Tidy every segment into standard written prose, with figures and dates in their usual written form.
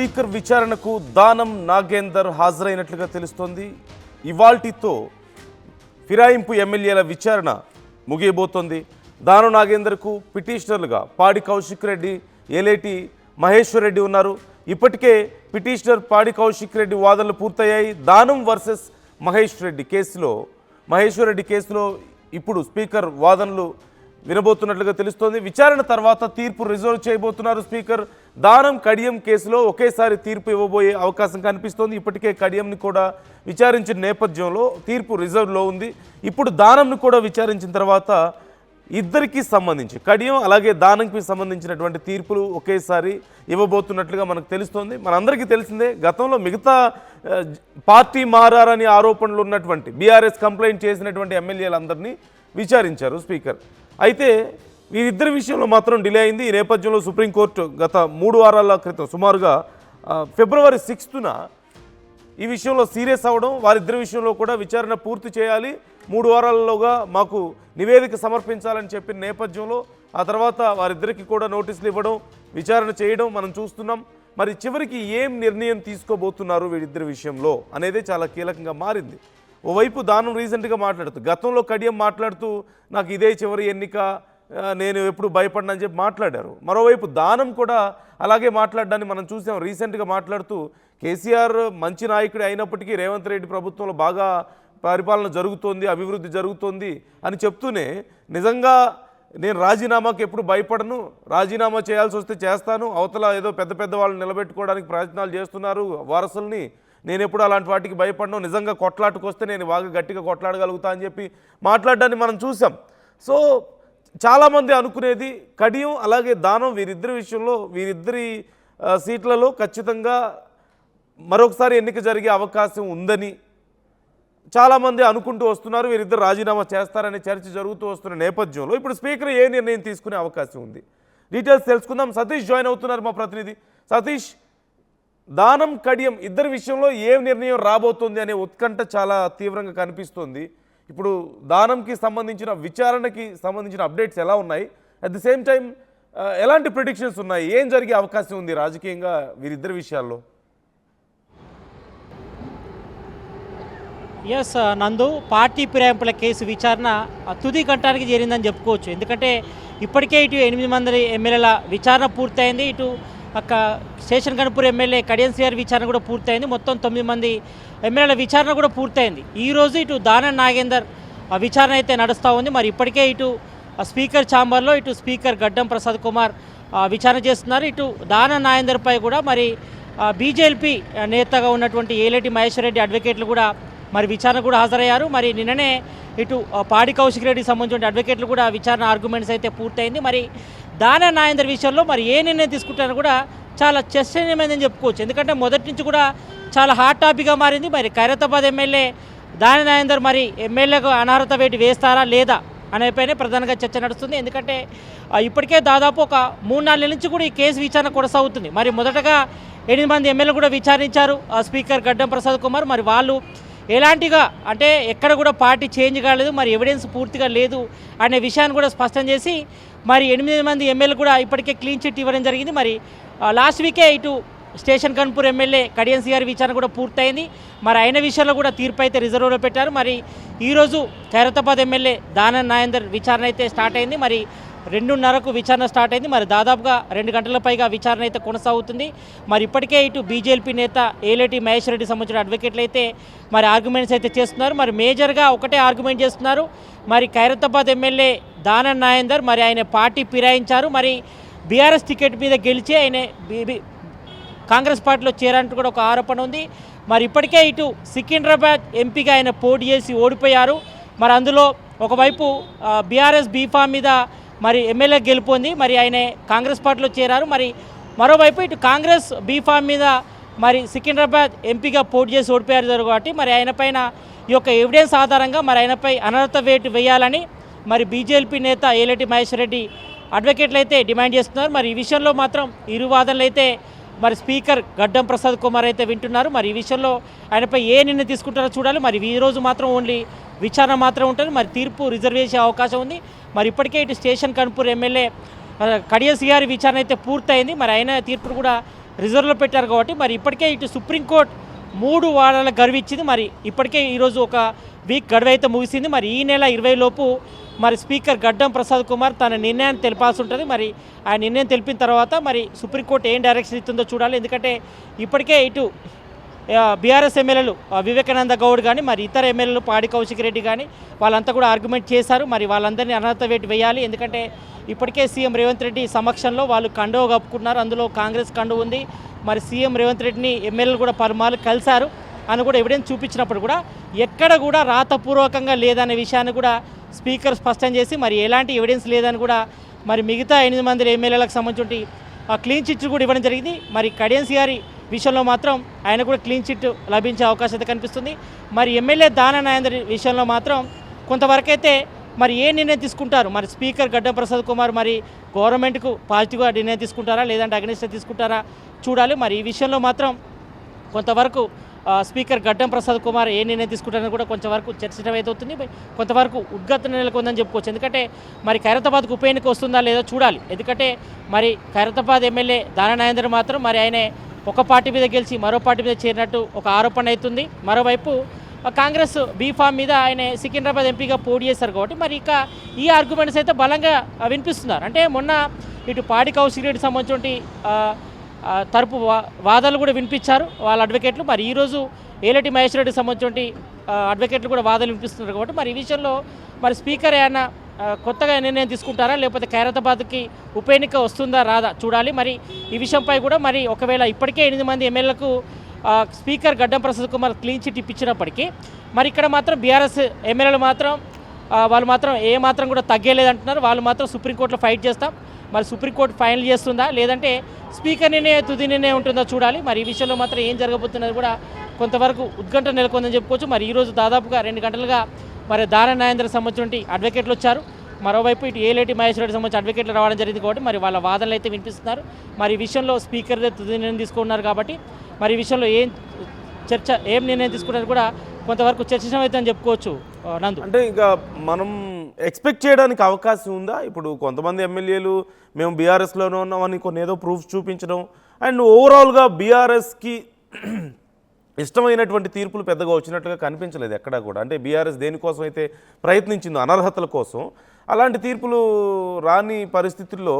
Speaker విచారణకు దానం నాగేందర్ హాజరైనట్లుగా తెలుస్తోంది. ఇవాల్టితో ఫిరాయింపు ఎమ్మెల్యేల విచారణ ముగియబోతోంది. దానం నాగేందర్కు పిటిషనర్లుగా పాడి కౌశిక్ రెడ్డి, ఏలేటి మహేశ్వర్ రెడ్డి ఉన్నారు. ఇప్పటికే పిటిషనర్ పాడి కౌశిక్ రెడ్డి వాదనలు పూర్తయ్యాయి. దానం వర్సెస్ మహేశ్వర్ రెడ్డి కేసులో ఇప్పుడు స్పీకర్ వాదనలు వినబోతున్నట్లుగా తెలుస్తోంది. విచారణ తర్వాత తీర్పు రిజర్వ్ చేయబోతున్నారు స్పీకర్. దానం కడియం కేసులో ఒకేసారి తీర్పు ఇవ్వబోయే అవకాశం కనిపిస్తోంది. ఇప్పటికే కడియంని కూడా విచారించిన నేపథ్యంలో తీర్పు రిజర్వ్లో ఉంది. ఇప్పుడు దానంను కూడా విచారించిన తర్వాత ఇద్దరికి సంబంధించి కడియం అలాగే దానంకి సంబంధించినటువంటి తీర్పులు ఒకేసారి ఇవ్వబోతున్నట్లుగా మనకు తెలుస్తోంది. మనందరికీ తెలిసిందే, గతంలో మిగతా పార్టీ మారని ఆరోపణలు ఉన్నటువంటి బీఆర్ఎస్ కంప్లైంట్ చేసినటువంటి ఎమ్మెల్యేలందరినీ విచారించారు స్పీకర్. అయితే వీరిద్దరి విషయంలో మాత్రం డిలే అయింది. ఈ నేపథ్యంలో సుప్రీంకోర్టు గత 3 వారాల క్రితం సుమారుగా ఫిబ్రవరి 6న ఈ విషయంలో సీరియస్ అవ్వడం, వారిద్దరి విషయంలో కూడా విచారణ పూర్తి చేయాలి, 3 వారాలలోగా మాకు నివేదిక సమర్పించాలని చెప్పిన నేపథ్యంలో ఆ తర్వాత వారిద్దరికి కూడా నోటీసులు ఇవ్వడం, విచారణ చేయడం మనం చూస్తున్నాం. మరి చివరికి ఏం నిర్ణయం తీసుకోబోతున్నారు వీరిద్దరి విషయంలో అనేది చాలా కీలకంగా మారింది. ఓవైపు దానం రీసెంట్గా మాట్లాడుతూ, గతంలో కడియం మాట్లాడుతూ నాకు ఇదే చివరి ఎన్నిక, నేను ఎప్పుడు భయపడినని చెప్పి మాట్లాడారు. మరోవైపు దానం కూడా అలాగే మాట్లాడడాన్ని మనం చూసాం. రీసెంట్గా మాట్లాడుతూ కేసీఆర్ మంచి నాయకుడు అయినప్పటికీ రేవంత్ రెడ్డి ప్రభుత్వంలో బాగా పరిపాలన జరుగుతోంది, అభివృద్ధి జరుగుతోంది అని చెప్తూనే నిజంగా నేను రాజీనామాకి ఎప్పుడు భయపడను, రాజీనామా చేయాల్సి వస్తే చేస్తాను, అవతల ఏదో పెద్ద పెద్ద వాళ్ళని నిలబెట్టుకోవడానికి ప్రయత్నాలు చేస్తున్నారు వారసుల్ని, నేను ఎప్పుడు అలాంటి వాటికి భయపడను, నిజంగా కొట్లాటకు వస్తే నేను బాగా గట్టిగా కొట్లాడగలుగుతా అని చెప్పి మాట్లాడడాన్ని మనం చూసాం. సో చాలామంది అనుకునేది కడియం అలాగే దానం వీరిద్దరి విషయంలో వీరిద్దరి సీట్లలో ఖచ్చితంగా మరొకసారి ఎన్నిక జరిగే అవకాశం ఉందని చాలామంది అనుకుంటూ వస్తున్నారు. వీరిద్దరు రాజీనామా చేస్తారనే చర్చ జరుగుతూ వస్తున్న నేపథ్యంలో ఇప్పుడు స్పీకర్ ఏ నిర్ణయం తీసుకునే అవకాశం ఉంది, డీటెయిల్స్ తెలుసుకుందాం. సతీష్ జాయిన్ అవుతున్నారు, మా ప్రతినిధి. సతీష్, దానం కడియం ఇద్దరి విషయంలో ఏం నిర్ణయం రాబోతోంది అనే ఉత్కంఠ చాలా తీవ్రంగా కనిపిస్తోంది. ఇప్పుడు దానంకి సంబంధించిన విచారణకి సంబంధించిన అప్డేట్స్ ఎలా ఉన్నాయి, అట్ ది సేమ్ టైం ఎలాంటి ప్రిడిక్షన్స్ ఉన్నాయి, ఏం జరిగే అవకాశం ఉంది రాజకీయంగా వీరిద్దరి విషయాల్లో? ఎస్ నందు, పార్టీ ఫిరాయింపుల కేసు విచారణ తుది ఘట్టానికి చేరిందని చెప్పుకోవచ్చు. ఎందుకంటే ఇప్పటికే ఇటు 8 మంది ఎమ్మెల్యేల విచారణ పూర్తయింది, ఇటు station Ganapur MLA Kadiyam CR విచారణ కూడా పూర్తయింది. మొత్తం 9 మంది ఎమ్మెల్యేల విచారణ కూడా పూర్తయింది. ఈరోజు ఇటు దానం నాగేందర్ విచారణ అయితే నడుస్తూ ఉంది. మరి ఇప్పటికే ఇటు స్పీకర్ ఛాంబర్లో ఇటు స్పీకర్ గడ్డం ప్రసాద్ కుమార్ విచారణ చేస్తున్నారు. ఇటు దానం నాగేందర్పై కూడా మరి బీజేపీ నేతగా ఉన్నటువంటి ఏలేటి మహేశ్వర్ రెడ్డి అడ్వకేట్లు కూడా మరి విచారణ కూడా హాజరయ్యారు. మరి నిన్ననే ఇటు పాడి కౌశిక్ రెడ్డికి సంబంధించిన అడ్వకేట్లు కూడా విచారణ ఆర్గ్యుమెంట్స్ అయితే పూర్తయింది. మరి దానం నాగేందర్ విషయంలో మరి ఏ నిర్ణయం తీసుకుంటారో కూడా చాలా చర్చనీయమైందని చెప్పుకోవచ్చు. ఎందుకంటే మొదటి నుంచి కూడా చాలా హాట్ టాపిక్గా మారింది. మరి ఖైరతాబాద్ ఎమ్మెల్యే దానం నాగేందర్ మరి ఎమ్మెల్యేకు అనర్హత వేటు వేస్తారా లేదా అనేపైనే ప్రధానంగా చర్చ నడుస్తుంది. ఎందుకంటే ఇప్పటికే దాదాపు ఒక 3-4 నెలల నుంచి కూడా ఈ కేసు విచారణ కొనసాగుతుంది. మరి మొదటగా 8 మంది ఎమ్మెల్యేలు కూడా విచారించారు స్పీకర్ గడ్డం ప్రసాద్ కుమార్. మరి వాళ్ళు ఎలాంటిగా అంటే ఎక్కడ కూడా పార్టీ చేంజ్ కాలేదు, మరి ఎవిడెన్స్ పూర్తిగా లేదు అనే విషయాన్ని కూడా స్పష్టం చేసి మరి 8 మంది ఎమ్మెల్యేలు కూడా ఇప్పటికే క్లీన్ చిట్ ఇవ్వడం జరిగింది. మరి లాస్ట్ వీకే ఇటు station Ghanpur MLA Kadiyam CR విచారణ కూడా పూర్తయింది. మరి అయిన విషయంలో కూడా తీర్పు అయితే రిజర్వ్లో పెట్టారు. మరి ఈరోజు ఖైరతాబాద్ ఎమ్మెల్యే దానం నాగేందర్ విచారణ అయితే స్టార్ట్ అయింది. మరి 2:30కు విచారణ స్టార్ట్ అయింది. మరి దాదాపుగా 2 గంటల పైగా విచారణ అయితే కొనసాగుతుంది. మరి ఇప్పటికే ఇటు బీజేపీ నేత ఏలేటి మహేశ్వర్ రెడ్డి సంబంధించిన అడ్వకేట్లు అయితే మరి ఆర్గ్యుమెంట్స్ అయితే చేస్తున్నారు. మరి మేజర్గా ఒకటే ఆర్గ్యుమెంట్ చేస్తున్నారు, మరి ఖైరతాబాద్ ఎమ్మెల్యే దానం నాగేందర్ మరి ఆయన పార్టీ ఫిరాయించారు, మరి బీఆర్ఎస్ టికెట్ మీద గెలిచి ఆయన కాంగ్రెస్ పార్టీలో చేరాలంటూ కూడా ఒక ఆరోపణ ఉంది. మరి ఇప్పటికే ఇటు సికింద్రాబాద్ ఎంపీగా ఆయన పోటీ చేసి ఓడిపోయారు. మరి అందులో ఒకవైపు బీఆర్ఎస్ బీఫామ్ మీద మరి ఎమ్మెల్యే గెలుపొంది మరి ఆయన కాంగ్రెస్ పార్టీలో చేరారు. మరి మరోవైపు ఇటు కాంగ్రెస్ బీఫామ్ మీద మరి సికింద్రాబాద్ ఎంపీగా పోటీ చేసి ఓడిపోయారు కాబట్టి మరి ఆయన పైన ఈ యొక్క ఎవిడెన్స్ ఆధారంగా మరి ఆయనపై అనర్హత వేటు వేయాలని మరి బీజేపీ నేత ఏలేటి మహేశ్వర్ రెడ్డి అడ్వకేట్లు అయితే డిమాండ్ చేస్తున్నారు. మరి ఈ విషయంలో మాత్రం ఇరు వాదనలు అయితే మరి స్పీకర్ గడ్డం ప్రసాద్ కుమార్ అయితే వింటున్నారు. మరి ఈ విషయంలో ఆయనపై ఏ నిర్ణయం తీసుకుంటారో చూడాలి. మరి ఈరోజు మాత్రం ఓన్లీ విచారణ మాత్రం ఉంటుంది. మరి తీర్పు రిజర్వ్ చేసే అవకాశం ఉంది. మరి ఇప్పటికే ఇటు station Ghanpur MLA Kadiyam CR విచారణ అయితే పూర్తయింది. మరి అయిన తీర్పును కూడా రిజర్వ్లో పెట్టారు కాబట్టి మరి ఇప్పటికే ఇటు సుప్రీంకోర్టు 3 వారాల గడువు ఇచ్చింది. మరి ఇప్పటికే ఈరోజు ఒక వీక్ గడువు అయితే ముగిసింది. మరి ఈ నెల 20 లోపు మరి స్పీకర్ గడ్డం ప్రసాద్ కుమార్ తన నిర్ణయాన్ని తెలిపాల్సి ఉంటుంది. మరి ఆ నిర్ణయం తెలిపిన తర్వాత మరి సుప్రీంకోర్టు ఏం డైరెక్షన్ ఇస్తుందో చూడాలి. ఎందుకంటే ఇప్పటికే ఇటు బీఆర్ఎస్ ఎమ్మెల్యేలు వివేకానంద గౌడ్ కానీ మరి ఇతర ఎమ్మెల్యేలు పాడి కౌశిక్ రెడ్డి కానీ వాళ్ళంతా కూడా ఆర్గ్యుమెంట్ చేశారు. మరి వాళ్ళందరినీ అనర్హత వేటు వేయాలి. ఎందుకంటే ఇప్పటికే సీఎం రేవంత్ రెడ్డి సమక్షంలో వాళ్ళు కండువ కప్పుకున్నారు. అందులో కాంగ్రెస్ కండువ ఉంది. మరి సీఎం రేవంత్ రెడ్డిని ఎమ్మెల్యేలు కూడా పలుమార్లు కలిశారు అని కూడా ఎవిడెన్స్ చూపించినప్పుడు కూడా ఎక్కడ కూడా రాతపూర్వకంగా లేదనే విషయాన్ని కూడా స్పీకర్ స్పష్టం చేసి మరి ఎలాంటి ఎవిడెన్స్ లేదని కూడా మరి మిగతా 8 మంది ఎమ్మెల్యేలకు సంబంధించి క్లీన్ చిట్ కూడా ఇవ్వడం జరిగింది. మరి కడియన్స్ గారి విషయంలో మాత్రం ఆయన కూడా క్లీన్ చిట్ లభించే అవకాశం అయితే కనిపిస్తుంది. మరి ఎమ్మెల్యే దాన నాయందర్ విషయంలో మాత్రం కొంతవరకు అయితే మరి ఏ నిర్ణయం తీసుకుంటారు, మరి స్పీకర్ గడ్డం ప్రసాద్ కుమార్ మరి గవర్నమెంట్కు పాజిటివ్గా నిర్ణయం తీసుకుంటారా లేదంటే అగ్నిస్ట్ తీసుకుంటారా చూడాలి. మరి ఈ విషయంలో మాత్రం కొంతవరకు స్పీకర్ గడ్డం ప్రసాద్ కుమార్ ఏ నిర్ణయం తీసుకుంటారని కూడా కొంతవరకు చర్చించమైతుంది. కొంతవరకు ఉద్గత నెలకొందని చెప్పుకోవచ్చు. ఎందుకంటే మరి ఖైరతాబాద్కు ఉప ఎన్నిక వస్తుందా లేదో చూడాలి. ఎందుకంటే మరి ఖైరతాబాద్ ఎమ్మెల్యే దాన నాయందర్ మాత్రం మరి ఆయన ఒక పార్టీ మీద గెలిచి మరో పార్టీ మీద చేరినట్టు ఒక ఆరోపణ అవుతుంది. మరోవైపు కాంగ్రెస్ బీఫామ్ మీద ఆయన సికింద్రాబాద్ ఎంపీగా పోటీ చేశారు కాబట్టి మరి ఇక ఈ ఆర్గ్యుమెంట్స్ అయితే బలంగా వినిపిస్తున్నారు. అంటే మొన్న ఇటు పాడి కౌశిక్ రెడ్డికి సంబంధించి తరపు వాదాలు కూడా వినిపించారు వాళ్ళ అడ్వకేట్లు. మరి ఈరోజు ఏలటి మహేశ్వర రెడ్డికి సంబంధించి అడ్వకేట్లు కూడా వాదాలు వినిపిస్తున్నారు కాబట్టి మరి ఈ విషయంలో మరి స్పీకర్ ఏమన్నా కొత్తగా నిర్ణయం తీసుకుంటారా లేకపోతే ఖైరతాబాద్కి ఉప ఎన్నిక వస్తుందా రాదా చూడాలి. మరి ఈ విషయంపై కూడా మరి ఒకవేళ ఇప్పటికే 8 మంది ఎమ్మెల్యేలకు స్పీకర్ గడ్డం ప్రసాద్ కుమార్ క్లీన్ చిట్ ఇప్పించినప్పటికీ మరి ఇక్కడ మాత్రం బీఆర్ఎస్ ఎమ్మెల్యేలు మాత్రం వాళ్ళు మాత్రం ఏ మాత్రం కూడా తగ్గలేదంటున్నారు. వాళ్ళు మాత్రం సుప్రీంకోర్టులో ఫైట్ చేస్తాం. మరి సుప్రీంకోర్టు ఫైనల్ చేస్తుందా లేదంటే స్పీకర్ నిర్ణయం తుది నిర్ణయం ఉంటుందో చూడాలి. మరి ఈ విషయంలో మాత్రం ఏం జరగబోతున్నది కూడా కొంతవరకు ఉత్కంఠ నెలకొందని చెప్పుకోవచ్చు. మరి ఈరోజు దాదాపుగా 2 గంటలుగా మరి దాన నాయందర్కి సంబంధించి అడ్వకేట్లు వచ్చారు. మరోవైపు ఇటు ఏలేటి మహేశ్వర రెడ్డి సంబంధించి అడ్వకేట్లు రావడం జరిగింది కాబట్టి మరి వాళ్ళ వాదనలు అయితే వినిపిస్తున్నారు. మరి ఈ విషయంలో స్పీకర్ తుది నిర్ణయం తీసుకున్నారు కాబట్టి మరి ఈ విషయంలో ఏం నిర్ణయం తీసుకున్నారు కూడా కొంతవరకు చర్చించమైతే చెప్పుకోవచ్చు. నందు అంటే ఇంకా మనం ఎక్స్పెక్ట్ చేయడానికి అవకాశం ఉందా? ఇప్పుడు కొంతమంది ఎమ్మెల్యేలు మేము బీఆర్ఎస్లోనే ఉన్నామని కొన్ని ఏదో ప్రూఫ్ చూపించడం అండ్ ఓవరాల్గా బీఆర్ఎస్కి ఇష్టమైనటువంటి తీర్పులు పెద్దగా వచ్చినట్టుగా కనిపించలేదు ఎక్కడా కూడా. అంటే బీఆర్ఎస్ దేనికోసం అయితే ప్రయత్నించిందో అనర్హతల కోసం అలాంటి తీర్పులు రాని పరిస్థితుల్లో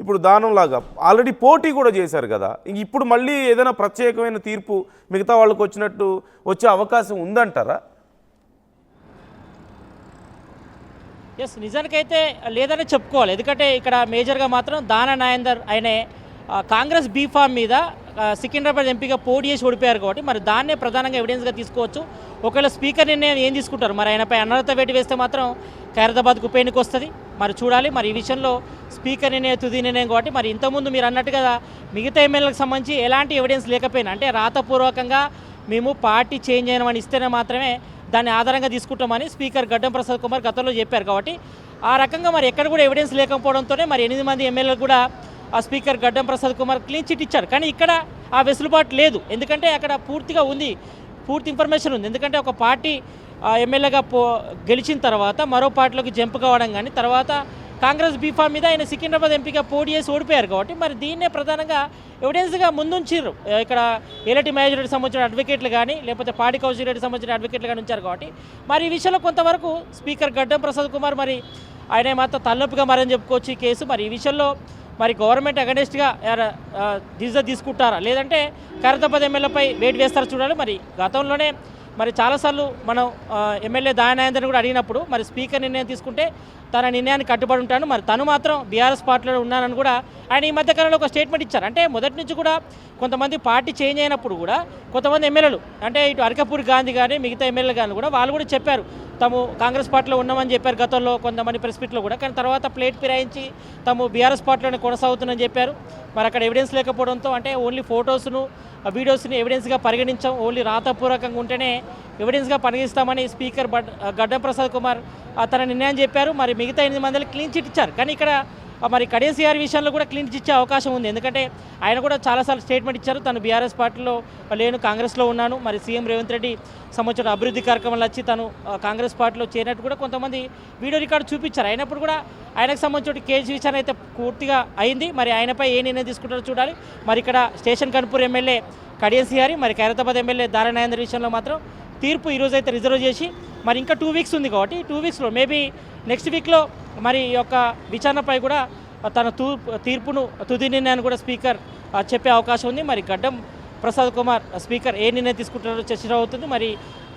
ఇప్పుడు దానంలాగా ఆల్రెడీ పోటీ కూడా చేశారు కదా, ఇప్పుడు మళ్ళీ ఏదైనా ప్రత్యేకమైన తీర్పు మిగతా వాళ్ళకు వచ్చినట్టు వచ్చే అవకాశం ఉందంటారా? ఎస్, నిజానికైతే లేదని చెప్పుకోవాలి. ఎందుకంటే ఇక్కడ మేజర్గా మాత్రం దాన నాయందర్ ఆయనే కాంగ్రెస్ బీఫామ్ మీద సికింద్రాబాద్ ఎంపీగా పోటీ చేసి ఓడిపోయారు కాబట్టి మరి దాన్నే ప్రధానంగా ఎవిడెన్స్గా తీసుకోవచ్చు. ఒకవేళ స్పీకర్ నిర్ణయం ఏం తీసుకుంటారు, మరి ఆయనపై అనర్హత వేటు వేస్తే మాత్రం ఖైరతాబాద్కు ఉప ఎన్నిక వస్తుంది. మరి చూడాలి. మరి ఈ విషయంలో స్పీకర్ నిర్ణయం తుది నిర్ణయం కాబట్టి మరి ఇంతకుముందు మీరు అన్నట్టుగా మిగతా ఎమ్మెల్యేలకు సంబంధించి ఎలాంటి ఎవిడెన్స్ లేకపోయినా అంటే రాతపూర్వకంగా మేము పార్టీ చేంజ్ అయినామని ఇస్తేనే మాత్రమే దాన్ని ఆధారంగా తీసుకుంటామని స్పీకర్ గడ్డం ప్రసాద్ కుమార్ గతంలో చెప్పారు. కాబట్టి ఆ రకంగా మరి ఎక్కడ కూడా ఎవిడెన్స్ లేకపోవడంతోనే మరి 8 మంది ఎమ్మెల్యేలు కూడా ఆ స్పీకర్ గడ్డం ప్రసాద్ కుమార్ క్లీన్ చిట్ ఇచ్చారు. కానీ ఇక్కడ ఆ వెసులుబాటు లేదు. ఎందుకంటే అక్కడ పూర్తిగా ఉంది, పూర్తి ఇన్ఫర్మేషన్ ఉంది. ఎందుకంటే ఒక పార్టీ ఎమ్మెల్యేగా గెలిచిన తర్వాత మరో పార్టీలోకి జంప్ కావడం కానీ తర్వాత కాంగ్రెస్ బీఫామ్ మీద ఆయన సికింద్రాబాద్ ఎంపీగా పోటీ చేసి ఓడిపోయారు కాబట్టి మరి దీన్నే ప్రధానంగా ఎవిడెన్స్గా ముందుంచారు. ఇక్కడ ఏలటి మహేశ్వర రెడ్డి సంబంధించిన అడ్వకేట్లు కానీ లేకపోతే పాడి కౌశిక్ రెడ్డి సంబంధించిన అడ్వకేట్లు కానీ ఉంచారు కాబట్టి మరి ఈ విషయంలో కొంతవరకు స్పీకర్ గడ్డం ప్రసాద్ కుమార్ మరి ఆయన మాత్రం తలనొప్పిగా మరని చెప్పుకోవచ్చు ఈ కేసు. మరి ఈ విషయంలో మరి గవర్నమెంట్ అగెనిస్ట్గా డిసిజన్ తీసుకుంటారా లేదంటే ఖైరతాబాద్ ఎమ్మెల్యేపై వేటు వేస్తారా చూడాలి. మరి గతంలోనే మరి చాలాసార్లు మనం ఎమ్మెల్యే దానాయందర్ని కూడా అడిగినప్పుడు మరి స్పీకర్ నిర్ణయం తీసుకుంటే తన నిర్ణయానికి కట్టుబడి ఉంటాను, మరి తను మాత్రం బీఆర్ఎస్ పార్టీలో ఉన్నానని కూడా ఆయన ఈ మధ్యకాలంలో ఒక స్టేట్మెంట్ ఇచ్చారు. అంటే మొదటి నుంచి కూడా కొంతమంది పార్టీ చేంజ్ అయినప్పుడు కూడా కొంతమంది ఎమ్మెల్యేలు అంటే ఇటు అరకపూరి గాంధీ కానీ మిగతా ఎమ్మెల్యేలు కానీ కూడా వాళ్ళు కూడా చెప్పారు తాము కాంగ్రెస్ పార్టీలో ఉన్నామని చెప్పారు గతంలో కొంతమంది ప్రెస్ మీట్లో కూడా. కానీ తర్వాత ప్లేట్ ఫిరాయించి తాము బీఆర్ఎస్ పార్టీలోనే కొనసాగుతుందని చెప్పారు. మరి అక్కడ ఎవిడెన్స్ లేకపోవడంతో అంటే ఓన్లీ ఫొటోస్ను వీడియోస్ని ఎవిడెన్స్గా పరిగణించాం, ఓన్లీ రాతపూర్వకంగా ఉంటేనే ఎవిడెన్స్గా పరిగణిస్తామని స్పీకర్ గడ్డం ప్రసాద్ కుమార్ తన నిర్ణయం చెప్పారు. మరి మిగతా 8 మందికి క్లీన్ చిట్ ఇచ్చారు. కానీ ఇక్కడ మరి కడియం విషయంలో కూడా క్లీన్ చిట్ ఇచ్చే అవకాశం ఉంది. ఎందుకంటే ఆయన కూడా చాలాసార్లు స్టేట్మెంట్ ఇచ్చారు, తను బీఆర్ఎస్ పార్టీలో లేను, కాంగ్రెస్లో ఉన్నాను, మరి సీఎం రేవంత్ రెడ్డి సంబంధించిన అభివృద్ధి కార్యక్రమాలు వచ్చి తను కాంగ్రెస్ పార్టీలో చేరినట్టు కూడా కొంతమంది వీడియో రికార్డు చూపించారు. అయినప్పుడు కూడా ఆయనకు సంబంధించిన కేసు విచారణ అయితే పూర్తిగా అయింది. మరి ఆయనపై ఏ నిర్ణయం తీసుకుంటారో చూడాలి. మరి ఇక్కడ స్టేషన్ కన్పూర్ ఎమ్మెల్యే కడియం శ్రీహరి, మరి ఖైరతాబాద్ ఎమ్మెల్యే దారా నాగేందర్ విషయంలో మాత్రం తీర్పు ఈరోజు అయితే రిజర్వ్ చేసి మరి ఇంకా 2 వీక్స్ ఉంది కాబట్టి 2 వీక్స్లో మేబీ నెక్స్ట్ వీక్లో మరి ఈ యొక్క విచారణపై కూడా తన తీర్పును తుది నిర్ణయాన్ని కూడా స్పీకర్ చెప్పే అవకాశం ఉంది. మరి గడ్డం ప్రసాద్ కుమార్ స్పీకర్ ఏ నిర్ణయం తీసుకుంటారో చర్చ అవుతుంది.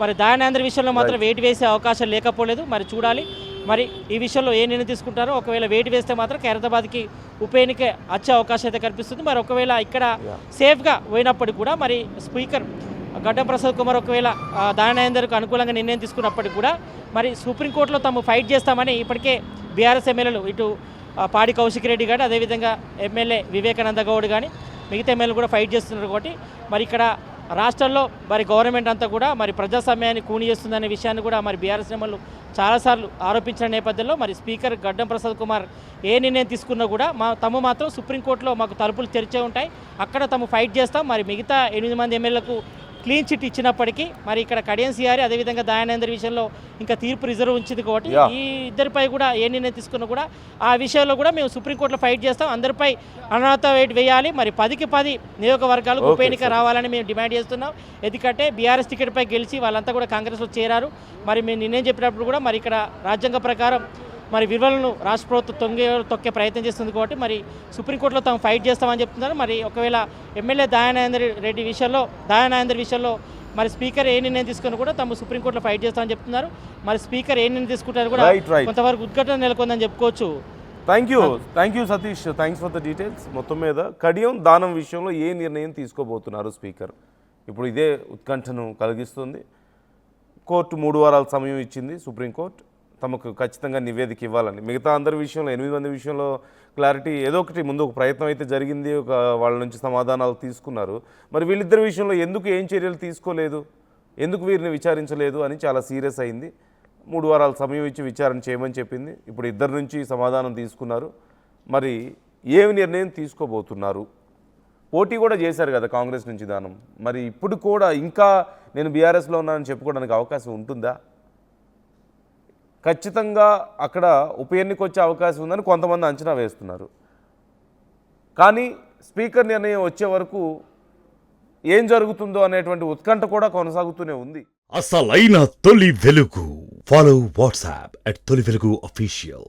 మరి దయానందర్ విషయంలో మాత్రం వేటు వేసే అవకాశం లేకపోలేదు. మరి చూడాలి మరి ఈ విషయంలో ఏ నిర్ణయం తీసుకుంటారో. ఒకవేళ వేటు వేస్తే మాత్రం ఖైరతాబాద్కి ఉప ఎన్నిక వచ్చే అవకాశం అయితే కనిపిస్తుంది. మరి ఒకవేళ ఇక్కడ సేఫ్గా పోయినప్పటికీ కూడా మరి స్పీకర్ గడ్డం ప్రసాద్ కుమార్ ఒకవేళ దయానందర్కు అనుకూలంగా నిర్ణయం తీసుకున్నప్పటికీ కూడా మరి సుప్రీంకోర్టులో తాము ఫైట్ చేస్తామని ఇప్పటికే బీఆర్ఎస్ ఎమ్మెల్యేలు ఇటు పాడి కౌశిక్ రెడ్డి గారు, అదేవిధంగా ఎమ్మెల్యే వివేకానంద గౌడ్ కానీ మిగతా ఎమ్మెల్యేలు కూడా ఫైట్ చేస్తున్నారు. కాబట్టి మరి ఇక్కడ రాష్ట్రంలో మరి గవర్నమెంట్ అంతా కూడా మరి ప్రజాస్వామ్యాన్ని కూని చేస్తుందనే విషయాన్ని కూడా మరి బీఆర్ఎస్ ఎమ్మెల్యేలు చాలాసార్లు ఆరోపించిన నేపథ్యంలో మరి స్పీకర్ గడ్డం ప్రసాద్ కుమార్ ఏ నిర్ణయం తీసుకున్నా కూడా తమ మాత్రం సుప్రీంకోర్టులో మాకు తలుపులు తెరిచే ఉంటాయి, అక్కడ తాము ఫైట్ చేస్తాం. మరి మిగతా 8 మంది ఎమ్మెల్యేలకు క్లీన్ చిట్ ఇచ్చినప్పటికీ మరి ఇక్కడ కడియం శ్రీహరి అదేవిధంగా దయానందర్ విషయంలో ఇంకా తీర్పు రిజర్వ్ ఉంచింది కాబట్టి ఈ ఇద్దరిపై కూడా ఏ నిర్ణయం తీసుకున్నా కూడా ఆ విషయంలో కూడా మేము సుప్రీంకోర్టులో ఫైట్ చేస్తాం. అందరిపై అనర్హత వేటు వేయాలి. మరి 10కి 10 నియోజకవర్గాలకు ఉప ఎన్నిక రావాలని మేము డిమాండ్ చేస్తున్నాం. ఎందుకంటే బీఆర్ఎస్ టికెట్పై గెలిచి వాళ్ళంతా కూడా కాంగ్రెస్లో చేరారు. మరి మేము నిర్ణయం చెప్పినప్పుడు కూడా మరి ఇక్కడ రాజ్యాంగ ప్రకారం మరి విలువలను రాష్ట్ర ప్రభుత్వం తొక్కే ప్రయత్నం చేస్తుంది కాబట్టి మరి సుప్రీంకోర్టులో తాము ఫైట్ చేస్తామని చెప్తున్నారు. మరి ఒకవేళ ఎమ్మెల్యే దయానందర్ విషయంలో మరి స్పీకర్ ఏ నిర్ణయం తీసుకుని కూడా తాము సుప్రీంకోర్టులో ఫైట్ చేస్తామని చెప్తున్నారు. మరి స్పీకర్ ఏ నిర్ణయం తీసుకుంటారు కూడా కొంతవరకు ఉద్ఘాటన నెలకొందని చెప్పుకోవచ్చు. Thank you Satish, thanks for the details. మొత్తం మీద కడియం దానం విషయంలో ఏ నిర్ణయం తీసుకోబోతున్నారు స్పీకర్, ఇప్పుడు ఇదే ఉత్కంఠను కలిగిస్తుంది. కోర్టు 3 వారాల సమయం ఇచ్చింది సుప్రీంకోర్టు తమకు ఖచ్చితంగా నివేదిక ఇవ్వాలని. మిగతా అందరి విషయంలో 8 మంది విషయంలో క్లారిటీ ఏదో ఒకటి ముందు ఒక ప్రయత్నం అయితే జరిగింది, వాళ్ళ నుంచి సమాధానాలు తీసుకున్నారు. మరి వీళ్ళిద్దరి విషయంలో ఎందుకు ఏం చర్యలు తీసుకోలేదు, ఎందుకు వీరిని విచారించలేదు అని చాలా సీరియస్ అయింది. 3 వారాల సమయం ఇచ్చి విచారణ చేయమని చెప్పింది. ఇప్పుడు ఇద్దరి నుంచి సమాధానం తీసుకున్నారు. మరి ఏమి నిర్ణయం తీసుకోబోతున్నారు? పోటీ కూడా చేశారు కదా కాంగ్రెస్ నుంచి దానం. మరి ఇప్పుడు కూడా ఇంకా నేను బీఆర్ఎస్లో ఉన్నానని చెప్పుకోవడానికి అవకాశం ఉంటుందా? ఖచ్చితంగా అక్కడ ఉప ఎన్నిక వచ్చే అవకాశం ఉందని కొంతమంది అంచనా వేస్తున్నారు. కానీ స్పీకర్ నిర్ణయం వచ్చే వరకు ఏం జరుగుతుందో అనేటువంటి ఉత్కంఠ కూడా కొనసాగుతూనే ఉంది. అసలైన తొలి వెలుగు. ఫాలో వాట్సాప్ @తొలి వెలుగు అఫీషియల్.